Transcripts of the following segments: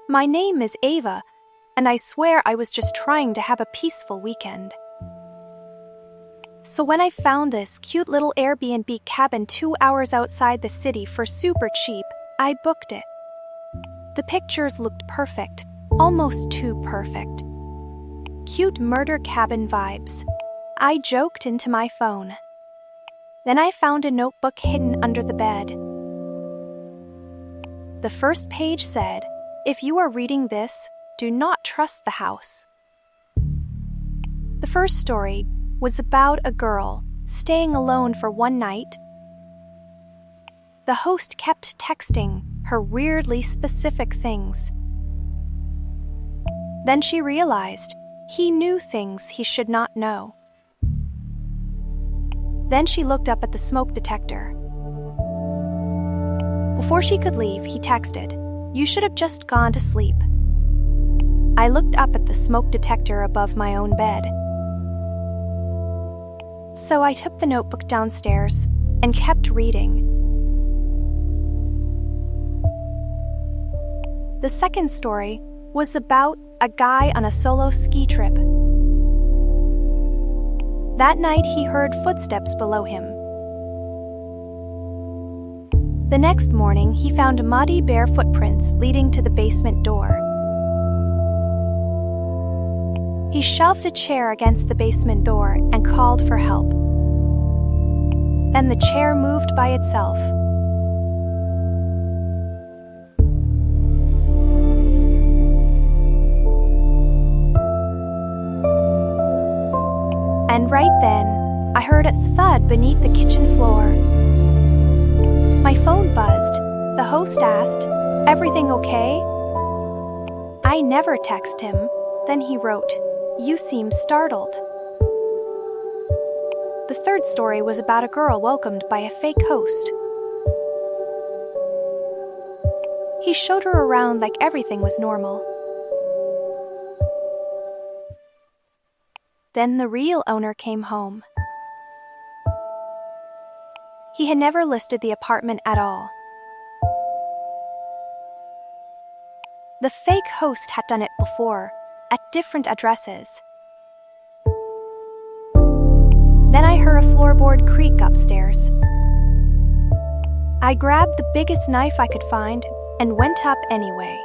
My name is Ava, and I swear I was just trying to have a peaceful weekend. So when I found this cute little Airbnb cabin 2 hours outside the city for super cheap, I booked it. The pictures looked perfect, almost too perfect. Cute murder cabin vibes. I joked into my phone. Then I found a notebook hidden under the bed. The first page said, "If you are reading this, do not trust the house." The first story was about a girl staying alone for one night. The host kept texting her weirdly specific things. Then she realized he knew things he should not know. Then she looked up at the smoke detector. Before she could leave, he texted, "You should have just gone to sleep." I looked up at the smoke detector above my own bed. So I took the notebook downstairs and kept reading. The second story was about a guy on a solo ski trip. That night he heard footsteps below him. The next morning he found muddy bare footprints leading to the basement door. He shoved a chair against the basement door and called for help. Then the chair moved by itself. And right then, I heard a thud beneath the kitchen floor. My phone buzzed. The host asked, "Everything okay?" I never texted him. Then he wrote, "You seem startled." The third story was about a girl welcomed by a fake host. He showed her around like everything was normal. Then the real owner came home. He had never listed the apartment at all. The fake host had done it before, at different addresses. Then I heard a floorboard creak upstairs. I grabbed the biggest knife I could find and went up anyway.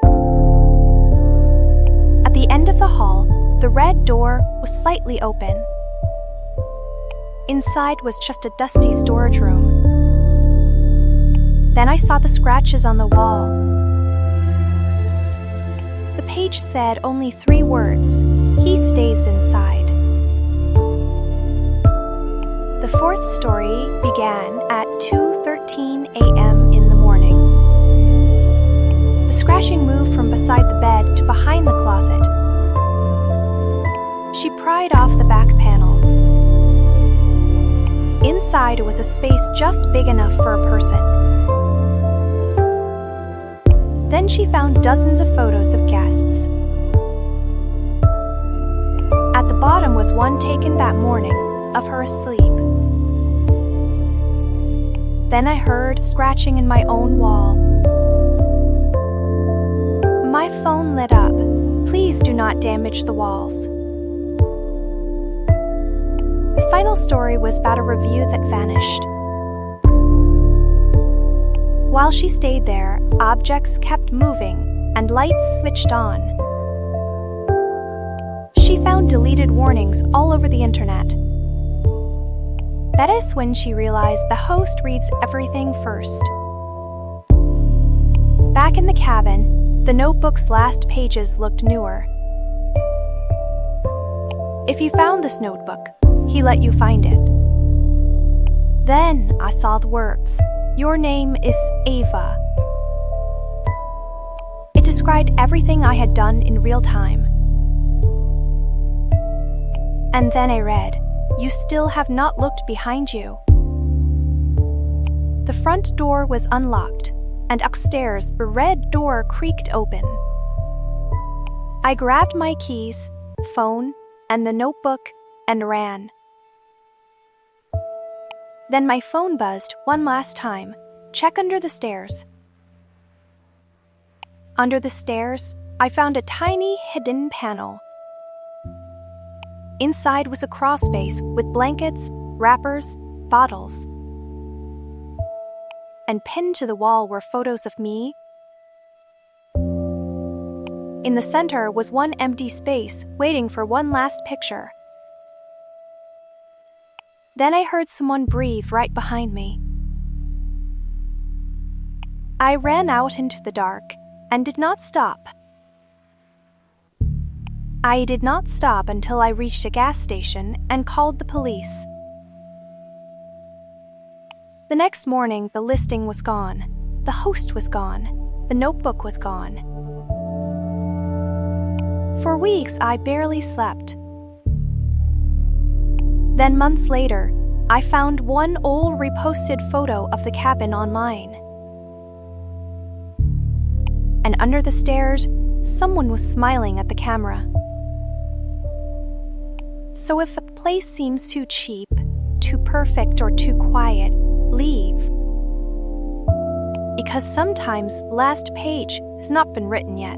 At the end of the hall, the red door was slightly open. Inside was just a dusty storage room. Then I saw the scratches on the wall. The page said only 3 words, "He stays inside." The fourth story began at 2:13 a.m. in the morning. The scratching moved from beside the bed to behind the closet. She pried off the back panel. Inside was a space just big enough for a person. Then she found dozens of photos of guests. At the bottom was one taken that morning, of her asleep. Then I heard scratching in my own wall. My phone lit up. "Please do not damage the walls." The final story was about a review that vanished. While she stayed there, objects kept moving and lights switched on. She found deleted warnings all over the internet. That is when she realized the host reads everything first. Back in the cabin, the notebook's last pages looked newer. If you found this notebook, he let you find it. Then I saw the words, "Your name is Ava." It described everything I had done in real time. And then I read, "You still have not looked behind you." The front door was unlocked, and upstairs the red door creaked open. I grabbed my keys, phone, and the notebook and ran. Then my phone buzzed one last time. "Check under the stairs." Under the stairs, I found a tiny hidden panel. Inside was a crawlspace with blankets, wrappers, bottles. And pinned to the wall were photos of me. In the center was one empty space, waiting for one last picture. Then I heard someone breathe right behind me. I ran out into the dark and did not stop. I did not stop until I reached a gas station and called the police. The next morning, the listing was gone. The host was gone. The notebook was gone. For weeks, I barely slept. Then months later, I found one old reposted photo of the cabin online. And under the stairs, someone was smiling at the camera. So if a place seems too cheap, too perfect, or too quiet, leave. Because sometimes the last page has not been written yet.